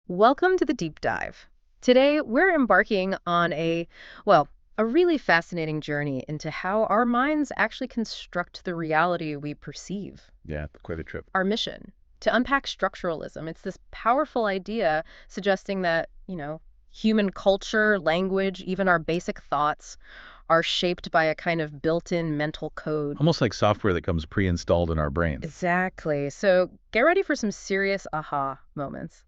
Welcome to the deep dive. Today, we're embarking on a really fascinating journey into how our minds actually construct the reality we perceive. Yeah, quite a trip. Our mission to unpack structuralism. It's this powerful idea suggesting that, human culture, language, even our basic thoughts are shaped by a kind of built-in mental code. Almost like software that comes pre-installed in our brains. Exactly. So get ready for some serious aha moments.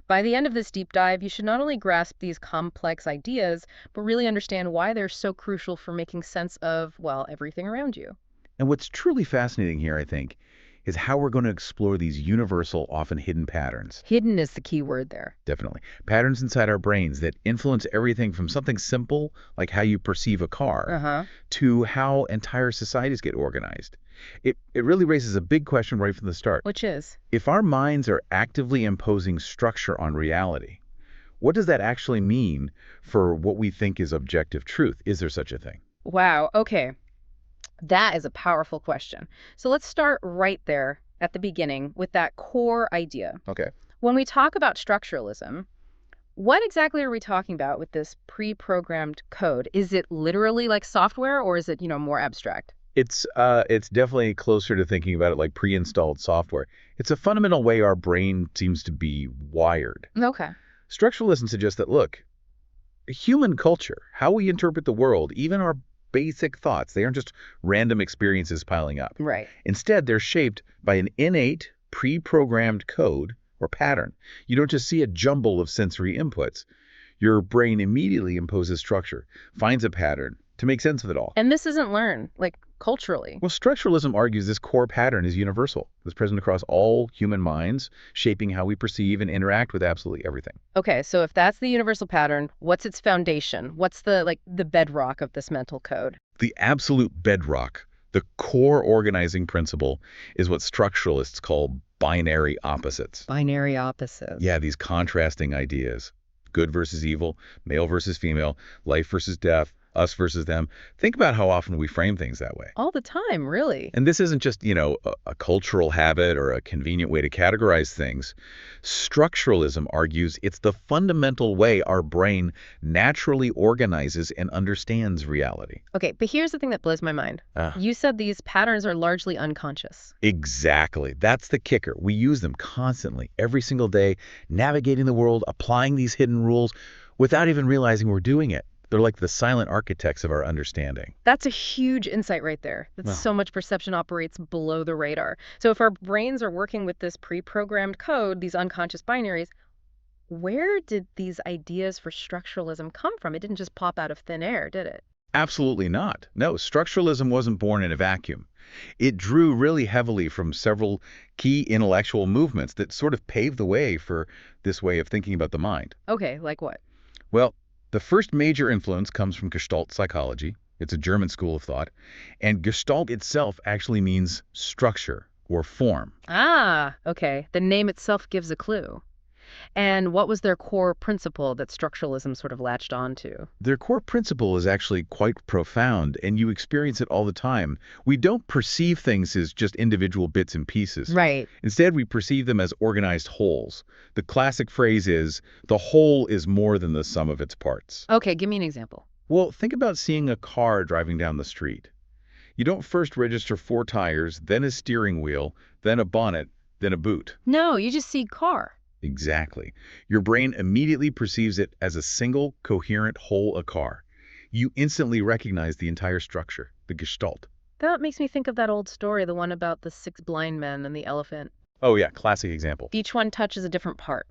By the end of this deep dive, you should not only grasp these complex ideas, but really understand why they're so crucial for making sense of, everything around you. And what's truly fascinating here, I think, is how we're going to explore these universal, often hidden patterns. Hidden is the key word there. Definitely. Patterns inside our brains that influence everything from something simple, like how you perceive a car, to how entire societies get organized. It really raises a big question right from the start. Which is? If our minds are actively imposing structure on reality, what does that actually mean for what we think is objective truth? Is there such a thing? Wow, okay. That is a powerful question. So let's start right there at the beginning with that core idea. Okay. When we talk about structuralism, what exactly are we talking about with this pre-programmed code? Is it literally like software or is it, more abstract? It's definitely closer to thinking about it like pre-installed software. It's a fundamental way our brain seems to be wired. Okay. Structuralism suggests that, look, human culture, how we interpret the world, even our basic thoughts, they aren't just random experiences piling up. Right. Instead, they're shaped by an innate, pre-programmed code or pattern. You don't just see a jumble of sensory inputs. Your brain immediately imposes structure, finds a pattern to make sense of it all. And this isn't learned, like culturally. Well, structuralism argues this core pattern is universal. It's present across all human minds, shaping how we perceive and interact with absolutely everything. Okay, so if that's the universal pattern, what's its foundation? What's the bedrock of this mental code? The absolute bedrock, the core organizing principle, is what structuralists call binary opposites. Binary opposites. Yeah, these contrasting ideas. Good versus evil, male versus female, life versus death, us versus them. Think about how often we frame things that way. All the time, really. And this isn't just, a cultural habit or a convenient way to categorize things. Structuralism argues it's the fundamental way our brain naturally organizes and understands reality. Okay, but here's the thing that blows my mind. Ah. You said these patterns are largely unconscious. Exactly. That's the kicker. We use them constantly, every single day, navigating the world, applying these hidden rules without even realizing we're doing it. They're like the silent architects of our understanding. That's a huge insight right there. That so much perception operates below the radar. So if our brains are working with this pre-programmed code, these unconscious binaries, where did these ideas for structuralism come from? It didn't just pop out of thin air, did it? Absolutely not. No, structuralism wasn't born in a vacuum. It drew really heavily from several key intellectual movements that sort of paved the way for this way of thinking about the mind. Okay, like what? Well, the first major influence comes from Gestalt psychology. It's a German school of thought. And Gestalt itself actually means structure or form. Ah, okay. The name itself gives a clue. And what was their core principle that structuralism sort of latched onto? Their core principle is actually quite profound, and you experience it all the time. We don't perceive things as just individual bits and pieces. Right. Instead, we perceive them as organized wholes. The classic phrase is, the whole is more than the sum of its parts. Okay, give me an example. Well, think about seeing a car driving down the street. You don't first register 4 tires, then a steering wheel, then a bonnet, then a boot. No, you just see car. Exactly. Your brain immediately perceives it as a single, coherent whole, a car. You instantly recognize the entire structure, the gestalt. That makes me think of that old story, the one about the 6 blind men and the elephant. Oh yeah, classic example. Each one touches a different part.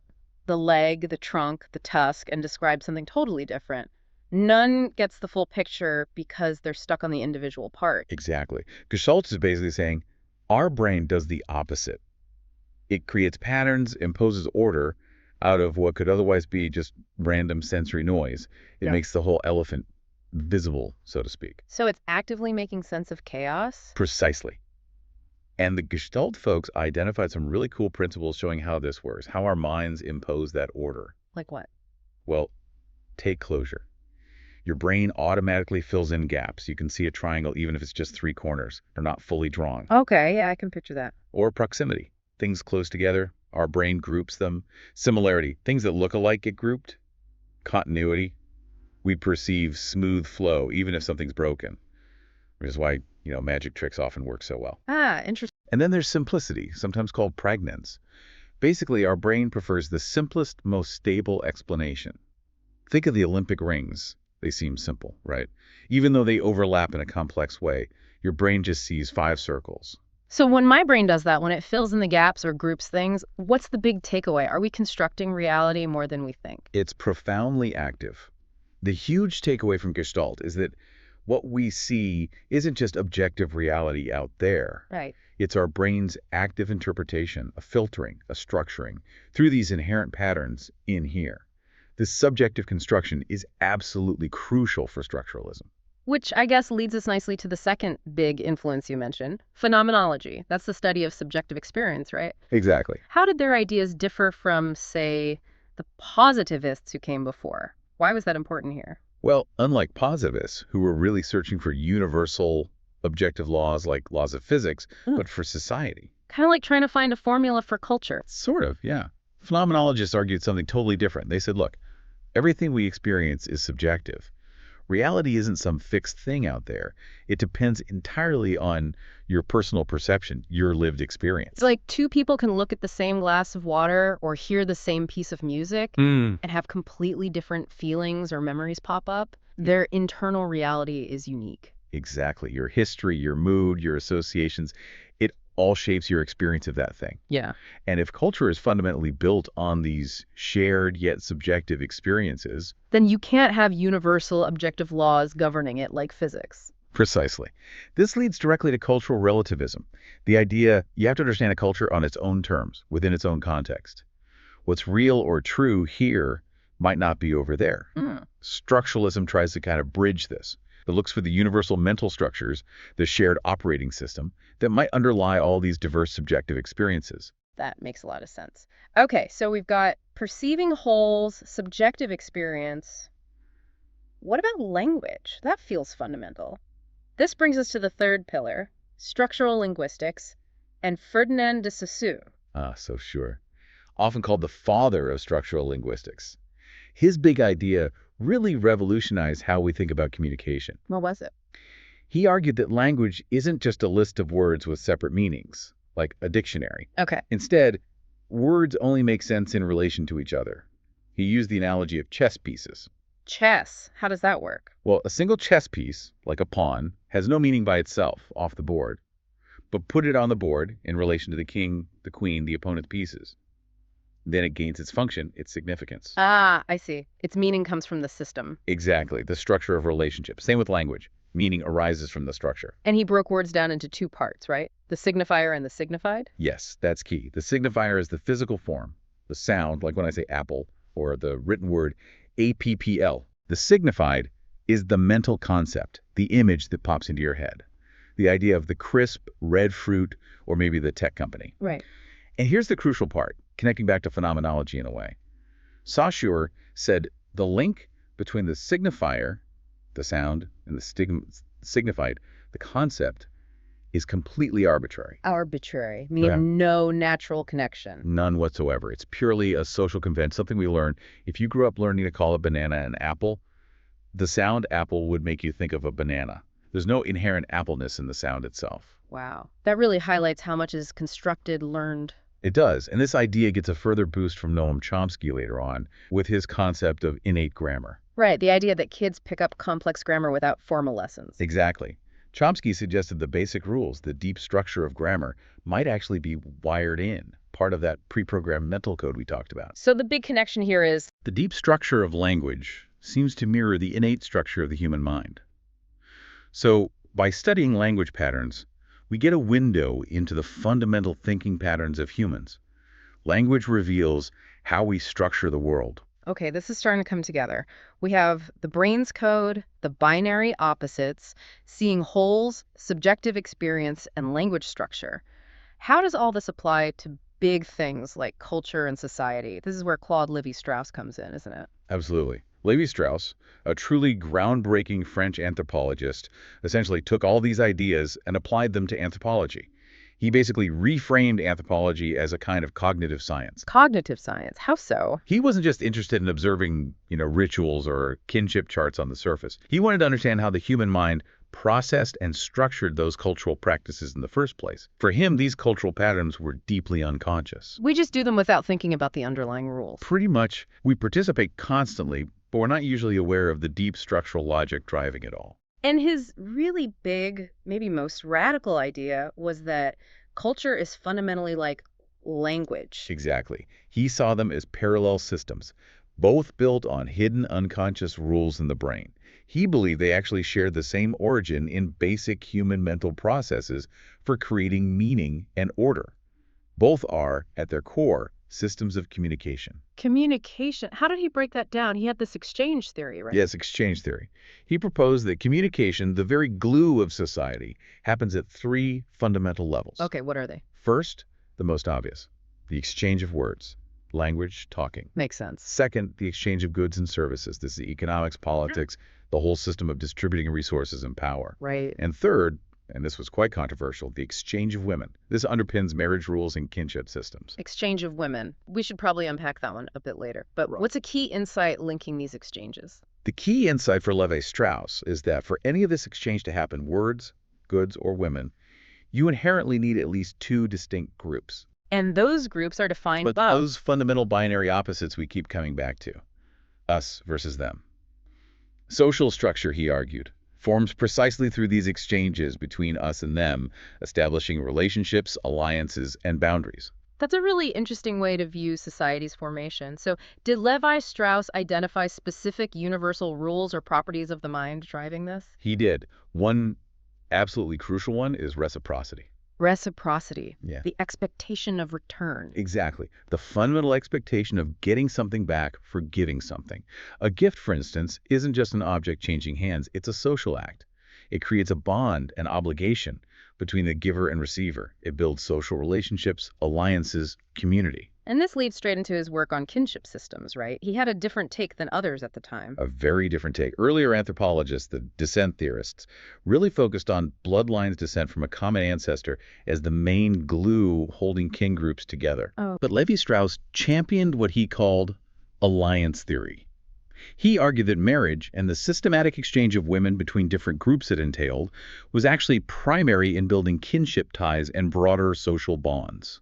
The leg, the trunk, the tusk, and describes something totally different. None gets the full picture because they're stuck on the individual part. Exactly. Gestalt is basically saying, our brain does the opposite. It creates patterns, imposes order out of what could otherwise be just random sensory noise. It makes the whole elephant visible, so to speak. So it's actively making sense of chaos? Precisely. And the Gestalt folks identified some really cool principles showing how this works, how our minds impose that order. Like what? Well, take closure. Your brain automatically fills in gaps. You can see a triangle even if it's just 3 corners. They're not fully drawn. Okay, yeah, I can picture that. Or proximity. Things close together, Our brain groups them. Similarity, things that look alike get grouped. Continuity, we perceive smooth flow even if something's broken, which is why, magic tricks often work so well. Ah, interesting. And then there's simplicity, sometimes called pragnance. Basically, our brain prefers the simplest, most stable explanation. Think of the Olympic rings. They seem simple, right? Even though they overlap in a complex way, your brain just sees 5 circles. So when my brain does that, when it fills in the gaps or groups things, what's the big takeaway? Are we constructing reality more than we think? It's profoundly active. The huge takeaway from Gestalt is that what we see isn't just objective reality out there. Right. It's our brain's active interpretation, a filtering, a structuring, through these inherent patterns in here. This subjective construction is absolutely crucial for structuralism. Which I guess leads us nicely to the second big influence you mentioned, phenomenology. That's the study of subjective experience, right? Exactly. How did their ideas differ from, say, the positivists who came before? Why was that important here? Well, unlike positivists, who were really searching for universal objective laws like laws of physics, but for society. Kind of like trying to find a formula for culture. Sort of, yeah. Phenomenologists argued something totally different. They said, look, everything we experience is subjective. Reality isn't some fixed thing out there. It depends entirely on your personal perception, your lived experience. It's like two people can look at the same glass of water or hear the same piece of music and have completely different feelings or memories pop up. Their internal reality is unique. Exactly. Your history, your mood, your associations, it all shapes your experience of that thing. Yeah. And if culture is fundamentally built on these shared yet subjective experiences, then you can't have universal objective laws governing it like physics. Precisely. This leads directly to cultural relativism. The idea you have to understand a culture on its own terms, within its own context. What's real or true here might not be over there. Structuralism tries to kind of bridge this. It looks for the universal mental structures, the shared operating system, that might underlie all these diverse subjective experiences. That makes a lot of sense. Okay, so we've got perceiving wholes, subjective experience. What about language? That feels fundamental. This brings us to the third pillar, structural linguistics, and Ferdinand de Saussure. Ah, so sure. Often called the father of structural linguistics. His big idea really revolutionized how we think about communication. What was it? He argued that language isn't just a list of words with separate meanings, like a dictionary. Okay. Instead, words only make sense in relation to each other. He used the analogy of chess pieces. Chess. How does that work? Well, a single chess piece, like a pawn, has no meaning by itself off the board. But put it on the board in relation to the king, the queen, the opponent's pieces. Then it gains its function, its significance. Ah, I see. Its meaning comes from the system. Exactly, the structure of relationships. Same with language. Meaning arises from the structure. And he broke words down into 2 parts, right? The signifier and the signified? Yes, that's key. The signifier is the physical form, the sound, like when I say apple, or the written word APPL. The signified is the mental concept, the image that pops into your head. The idea of the crisp, red fruit, or maybe the tech company. Right. And here's the crucial part, connecting back to phenomenology in a way. Saussure said the link between the signifier, the sound, and the signified, the concept, is completely arbitrary. Arbitrary, meaning no natural connection. None whatsoever. It's purely a social convention, something we learn. If you grew up learning to call a banana an apple, the sound apple would make you think of a banana. There's no inherent appleness in the sound itself. Wow. That really highlights how much is constructed, learned. It does. And this idea gets a further boost from Noam Chomsky later on with his concept of innate grammar. Right, the idea that kids pick up complex grammar without formal lessons. Exactly. Chomsky suggested the basic rules, the deep structure of grammar, might actually be wired in, part of that pre-programmed mental code we talked about. So the big connection here is the deep structure of language seems to mirror the innate structure of the human mind. So by studying language patterns, we get a window into the fundamental thinking patterns of humans. Language reveals how we structure the world. Okay, this is starting to come together. We have the brain's code, the binary opposites, seeing wholes, subjective experience, and language structure. How does all this apply to big things like culture and society? This is where Claude Lévi-Strauss comes in, isn't it? Absolutely. Lévi-Strauss, a truly groundbreaking French anthropologist, essentially took all these ideas and applied them to anthropology. He basically reframed anthropology as a kind of cognitive science. Cognitive science. How so? He wasn't just interested in observing, rituals or kinship charts on the surface. He wanted to understand how the human mind processed and structured those cultural practices in the first place. For him, these cultural patterns were deeply unconscious. We just do them without thinking about the underlying rules. Pretty much, we participate constantly, but we're not usually aware of the deep structural logic driving it all. And his really big, maybe most radical idea was that culture is fundamentally like language. Exactly. He saw them as parallel systems, both built on hidden unconscious rules in the brain. He believed they actually shared the same origin in basic human mental processes for creating meaning and order. Both are, at their core, systems of communication. Communication. How did he break that down? He had this exchange theory, right? Yes, exchange theory. He proposed that communication, the very glue of society, happens at three fundamental levels. Okay, what are they? First, the most obvious, the exchange of words, language, talking. Makes sense. Second, the exchange of goods and services. This is economics, politics, the whole system of distributing resources and power. Right. And third, and this was quite controversial, the exchange of women. This underpins marriage rules and kinship systems. Exchange of women. We should probably unpack that one a bit later. But Right. What's a key insight linking these exchanges? The key insight for Lévi-Strauss is that for any of this exchange to happen, words, goods, or women, you inherently need at least two distinct groups. And those groups are defined But by those fundamental binary opposites we keep coming back to, us versus them. Social structure, he argued, forms precisely through these exchanges between us and them, establishing relationships, alliances, and boundaries. That's a really interesting way to view society's formation. So, did Levi-Strauss identify specific universal rules or properties of the mind driving this? He did. One absolutely crucial one is reciprocity. Reciprocity, Yeah. the expectation of return. Exactly. The fundamental expectation of getting something back for giving something. A gift, for instance, isn't just an object changing hands. It's a social act. It creates a bond, an obligation between the giver and receiver. It builds social relationships, alliances, community. And this leads straight into his work on kinship systems, right? He had a different take than others at the time. A very different take. Earlier anthropologists, the descent theorists, really focused on bloodlines descent from a common ancestor as the main glue holding kin groups together. Oh. But Lévi-Strauss championed what he called alliance theory. He argued that marriage and the systematic exchange of women between different groups it entailed was actually primary in building kinship ties and broader social bonds.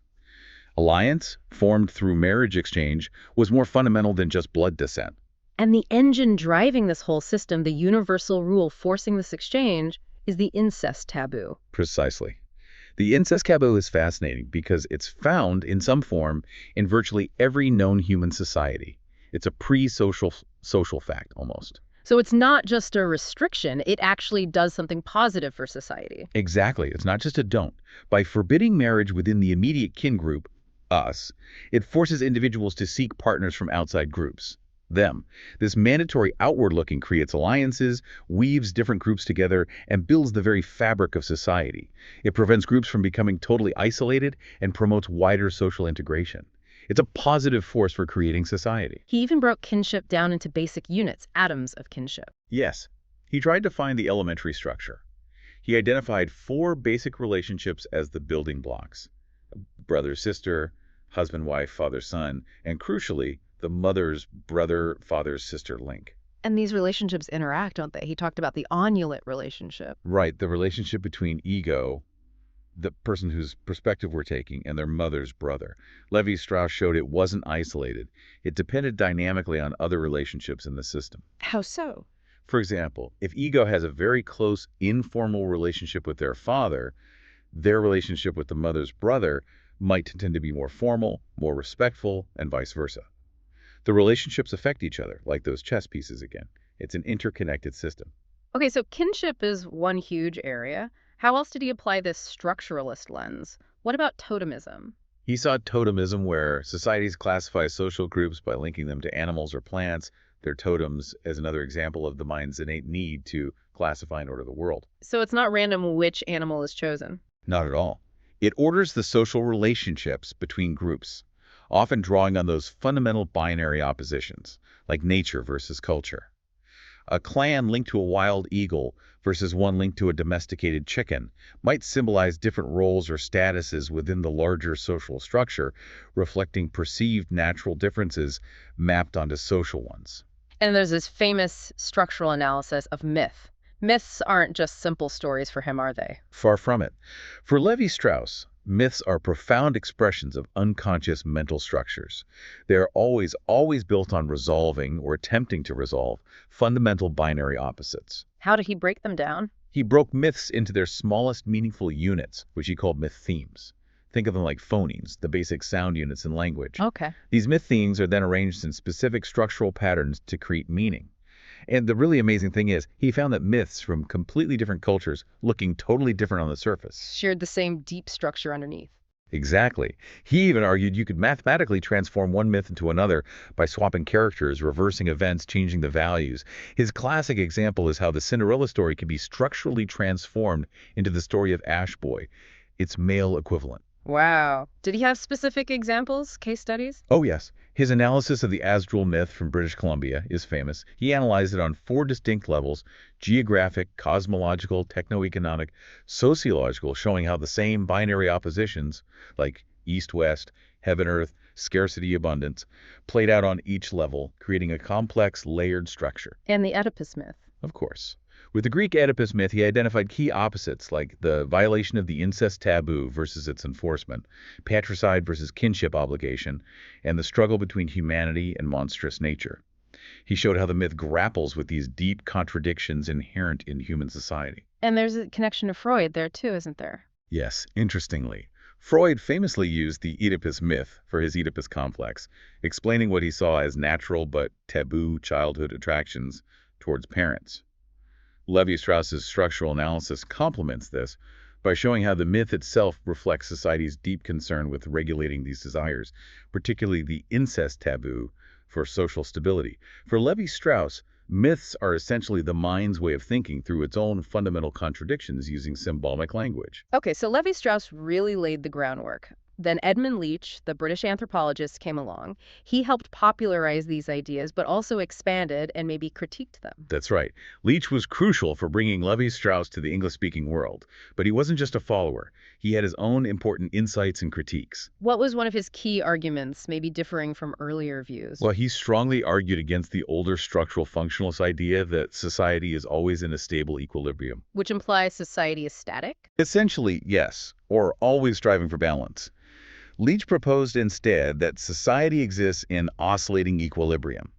Alliance, formed through marriage exchange, was more fundamental than just blood descent. And the engine driving this whole system, the universal rule forcing this exchange, is the incest taboo. Precisely. The incest taboo is fascinating because it's found in some form in virtually every known human society. It's a pre-social fact, almost. So it's not just a restriction, it actually does something positive for society. Exactly. It's not just a don't. By forbidding marriage within the immediate kin group, us, it forces individuals to seek partners from outside groups, them. This mandatory outward looking creates alliances, weaves different groups together, and builds the very fabric of society. It prevents groups from becoming totally isolated and promotes wider social integration. It's a positive force for creating society. He even broke kinship down into basic units, atoms of kinship. Yes, he tried to find the elementary structure. He identified 4 basic relationships as the building blocks: brother-sister, husband-wife, father-son, and crucially, the mother's brother-father-sister link. And these relationships interact, don't they? He talked about the onulate relationship. Right, the relationship between ego, the person whose perspective we're taking, and their mother's brother. Lévi-Strauss showed it wasn't isolated. It depended dynamically on other relationships in the system. How so? For example, if ego has a very close informal relationship with their father, their relationship with the mother's brother might tend to be more formal, more respectful, and vice versa. The relationships affect each other, like those chess pieces again. It's an interconnected system. Okay, so kinship is one huge area. How else did he apply this structuralist lens? What about totemism? He saw totemism where societies classify social groups by linking them to animals or plants, their totems, as another example of the mind's innate need to classify and order the world. So it's not random which animal is chosen. Not at all. It orders the social relationships between groups, often drawing on those fundamental binary oppositions, like nature versus culture. A clan linked to a wild eagle versus one linked to a domesticated chicken might symbolize different roles or statuses within the larger social structure, reflecting perceived natural differences mapped onto social ones. And there's this famous structural analysis of myth. Myths aren't just simple stories for him, are they? Far from it. For Lévi-Strauss, myths are profound expressions of unconscious mental structures. They are always built on resolving or attempting to resolve fundamental binary opposites. How did he break them down? He broke myths into their smallest meaningful units, which he called myth themes. Think of them like phonemes, the basic sound units in language. Okay. These myth themes are then arranged in specific structural patterns to create meaning. And the really amazing thing is, he found that myths from completely different cultures, looking totally different on the surface, Shared the same deep structure underneath. exactly. He even argued you could mathematically transform one myth into another by swapping characters, reversing events, changing the values. His classic example is how the Cinderella story can be structurally transformed into the story of Ash Boy, its male equivalent. Wow. Did he have specific examples, case studies? Oh, yes. His analysis of the Asdrúal myth from British Columbia is famous. He analyzed it on 4 distinct levels: geographic, cosmological, techno-economic, sociological, showing how the same binary oppositions, like east-west, heaven-earth, scarcity-abundance, played out on each level, creating a complex, layered structure. And the Oedipus myth. Of course. With the Greek Oedipus myth, he identified key opposites like the violation of the incest taboo versus its enforcement, patricide versus kinship obligation, and the struggle between humanity and monstrous nature. He showed how the myth grapples with these deep contradictions inherent in human society. And there's a connection to Freud there too, isn't there? Yes, interestingly, Freud famously used the Oedipus myth for his Oedipus complex, explaining what he saw as natural but taboo childhood attractions towards parents. Lévi-Strauss's structural analysis complements this by showing how the myth itself reflects society's deep concern with regulating these desires, particularly the incest taboo for social stability. For Lévi-Strauss, myths are essentially the mind's way of thinking through its own fundamental contradictions using symbolic language. Okay, so Lévi-Strauss really laid the groundwork. Then Edmund Leach, the British anthropologist, came along. He helped popularize these ideas, but also expanded and maybe critiqued them. That's right. Leach was crucial for bringing Lévi-Strauss to the English-speaking world, but he wasn't just a follower. He had his own important insights and critiques. What was one of his key arguments, maybe differing from earlier views? Well, he strongly argued against the older structural functionalist idea that society is always in a stable equilibrium. Which implies society is static? Essentially, yes, or always striving for balance. Leach proposed instead that society exists in oscillating equilibrium.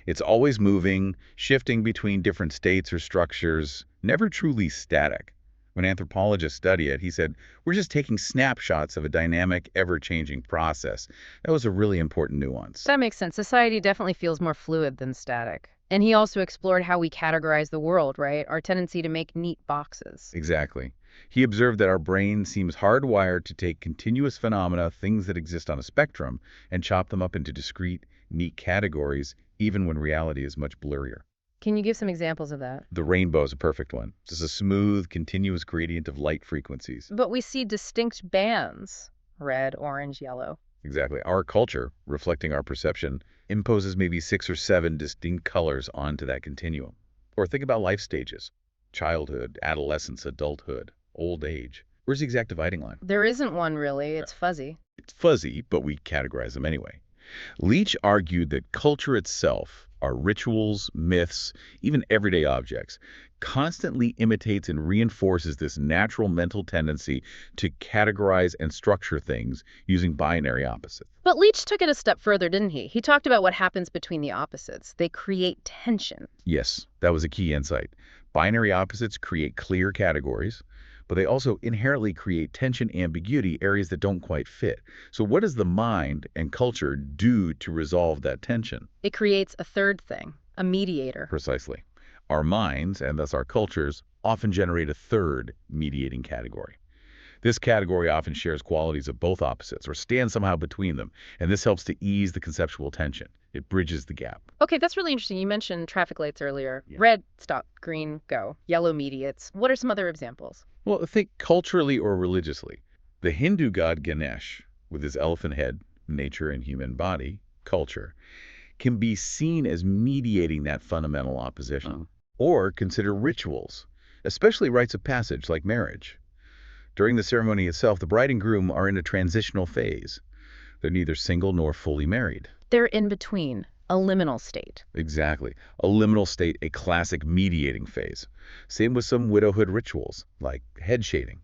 It's always moving, shifting between different states or structures, never truly static. When anthropologists study it, he said, we're just taking snapshots of a dynamic, ever-changing process. That was a really important nuance. That makes sense. Society definitely feels more fluid than static. And he also explored how we categorize the world, right? Our tendency to make neat boxes. Exactly. He observed that our brain seems hardwired to take continuous phenomena, things that exist on a spectrum, and chop them up into discrete, neat categories, even when reality is much blurrier. Can you give some examples of that? The rainbow is a perfect one. Just a smooth, continuous gradient of light frequencies. But we see distinct bands: red, orange, yellow. Exactly. Our culture, reflecting our perception, imposes maybe 6 or 7 distinct colors onto that continuum. Or think about life stages: childhood, adolescence, adulthood, old age. Where's the exact dividing line? There isn't one really. It's fuzzy. It's fuzzy, but we categorize them anyway. Leach argued that culture itself, our rituals, myths, even everyday objects, constantly imitates and reinforces this natural mental tendency to categorize and structure things using binary opposites. But Leach took it a step further, didn't he? He talked about what happens between the opposites. They create tension. Yes, that was a key insight. Binary opposites create clear categories, but they also inherently create tension, ambiguity, areas that don't quite fit. So what does the mind and culture do to resolve that tension? It creates a third thing, a mediator. Precisely. Our minds, and thus our cultures, often generate a third mediating category. This category often shares qualities of both opposites or stands somehow between them, and this helps to ease the conceptual tension. It bridges the gap. Okay, that's really interesting. You mentioned traffic lights earlier. Yeah. Red, stop. Green, go. Yellow mediates. What are some other examples? Well, think culturally or religiously. The Hindu god Ganesh, with his elephant head, nature and human body, culture, can be seen as mediating that fundamental opposition. Or consider rituals. especially rites of passage like marriage. During the ceremony itself, the bride and groom are in a transitional phase. They're neither single nor fully married. They're in between, a liminal state. Exactly. A liminal state, a classic mediating phase. Same with some widowhood rituals, like head shaving.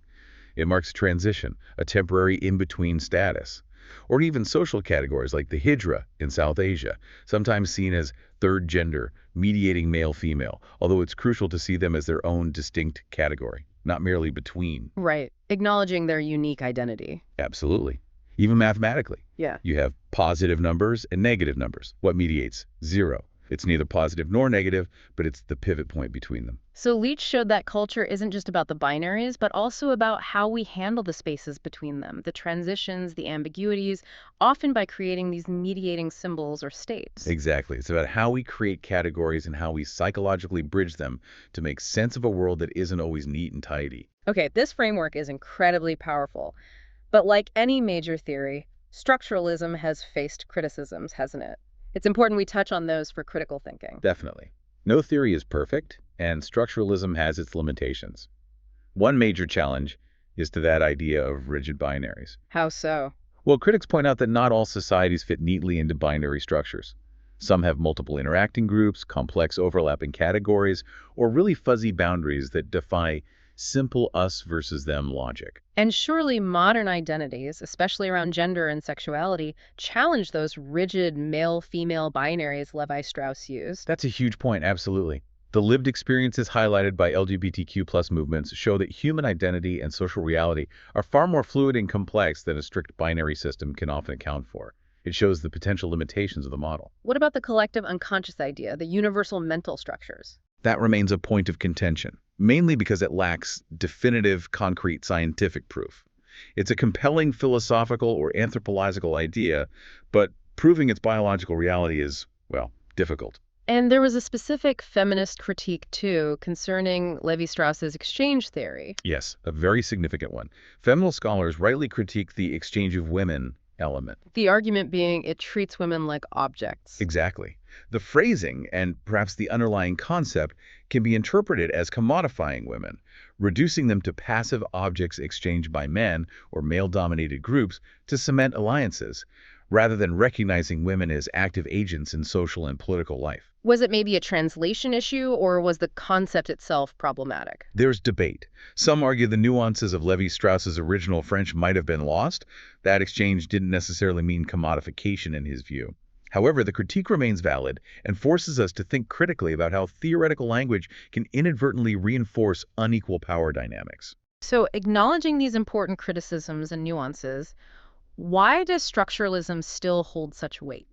It marks a transition, a temporary in-between status. Or even social categories like the hijra in South Asia, sometimes seen as third gender, mediating male-female, although it's crucial to see them as their own distinct category, not merely between. Right, acknowledging their unique identity. Absolutely. Even mathematically. Yeah. You have positive numbers and negative numbers. What mediates? 0. It's neither positive nor negative, but it's the pivot point between them. So Leach showed that culture isn't just about the binaries, but also about how we handle the spaces between them, the transitions, the ambiguities, often by creating these mediating symbols or states. Exactly. It's about how we create categories and how we psychologically bridge them to make sense of a world that isn't always neat and tidy. Okay, this framework is incredibly powerful. But like any major theory, structuralism has faced criticisms, hasn't it? It's important we touch on those for critical thinking. Definitely. No theory is perfect, and structuralism has its limitations. One major challenge is to that idea of rigid binaries. How so? Well, critics point out that not all societies fit neatly into binary structures. Some have multiple interacting groups, complex overlapping categories, or really fuzzy boundaries that defy simple us versus them logic. And surely modern identities, especially around gender and sexuality, challenge those rigid male-female binaries Lévi-Strauss used. That's a huge point, absolutely. The lived experiences highlighted by LGBTQ+ movements show that human identity and social reality are far more fluid and complex than a strict binary system can often account for. It shows the potential limitations of the model. What about the collective unconscious idea, the universal mental structures? That remains a point of contention, mainly because it lacks definitive, concrete scientific proof. It's a compelling philosophical or anthropological idea, but proving its biological reality is, well, difficult. And there was a specific feminist critique, too, concerning Lévi-Strauss's exchange theory. Yes, a very significant one. Feminist scholars rightly critique the exchange of women element. The argument being it treats women like objects. Exactly. The phrasing and perhaps the underlying concept can be interpreted as commodifying women, reducing them to passive objects exchanged by men or male-dominated groups to cement alliances, rather than recognizing women as active agents in social and political life. Was it maybe a translation issue, or was the concept itself problematic? There's debate. Some argue the nuances of Lévi-Strauss's original French might have been lost. That exchange didn't necessarily mean commodification in his view. However, the critique remains valid and forces us to think critically about how theoretical language can inadvertently reinforce unequal power dynamics. So, acknowledging these important criticisms and nuances, why does structuralism still hold such weight?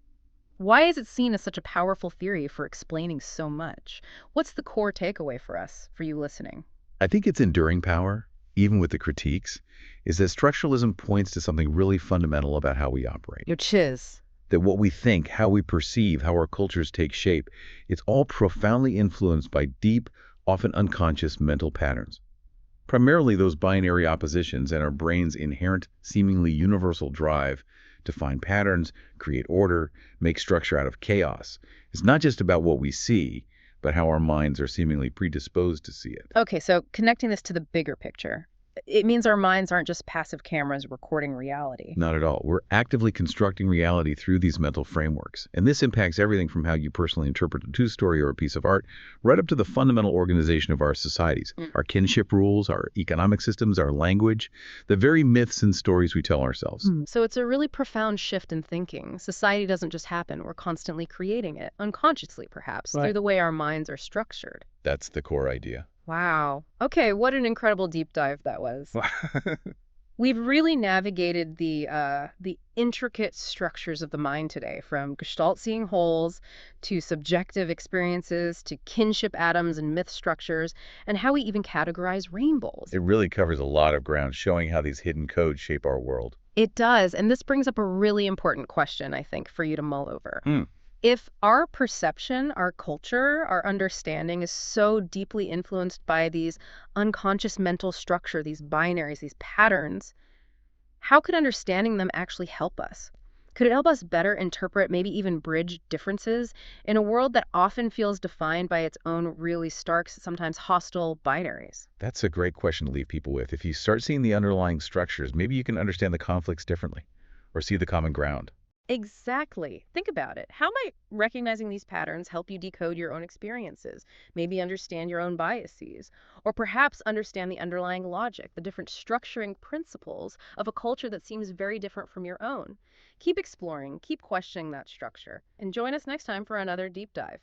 Why is it seen as such a powerful theory for explaining so much? What's the core takeaway for us, for you listening? I think its enduring power, even with the critiques, is that structuralism points to something really fundamental about how we operate. Your chiz. That what we think, how we perceive, how our cultures take shape, it's all profoundly influenced by deep, often unconscious mental patterns. Primarily those binary oppositions and our brain's inherent, seemingly universal drive to find patterns, create order, make structure out of chaos. It's not just about what we see, but how our minds are seemingly predisposed to see it. Okay, so connecting this to the bigger picture, it means our minds aren't just passive cameras recording reality. Not at all. We're actively constructing reality through these mental frameworks. And this impacts everything from how you personally interpret a news story or a piece of art, right up to the fundamental organization of our societies. Our kinship rules, our economic systems, our language, the very myths and stories we tell ourselves. So it's a really profound shift in thinking. Society doesn't just happen. We're constantly creating it, unconsciously perhaps, through the way our minds are structured. That's the core idea. Wow. Okay, what an incredible deep dive that was. We've really navigated the intricate structures of the mind today, from Gestalt seeing wholes to subjective experiences to kinship atoms and myth structures, and how we even categorize rainbows. It really covers a lot of ground, showing how these hidden codes shape our world. It does, and this brings up a really important question, I think, for you to mull over. If our perception, our culture, our understanding is so deeply influenced by these unconscious mental structure, these binaries, these patterns, how could understanding them actually help us? Could it help us better interpret, maybe even bridge differences in a world that often feels defined by its own really stark, sometimes hostile binaries? That's a great question to leave people with. If you start seeing the underlying structures, maybe you can understand the conflicts differently or see the common ground. Exactly. Think about it. How might recognizing these patterns help you decode your own experiences, maybe understand your own biases, or perhaps understand the underlying logic, the different structuring principles of a culture that seems very different from your own? Keep exploring, keep questioning that structure, and join us next time for another deep dive.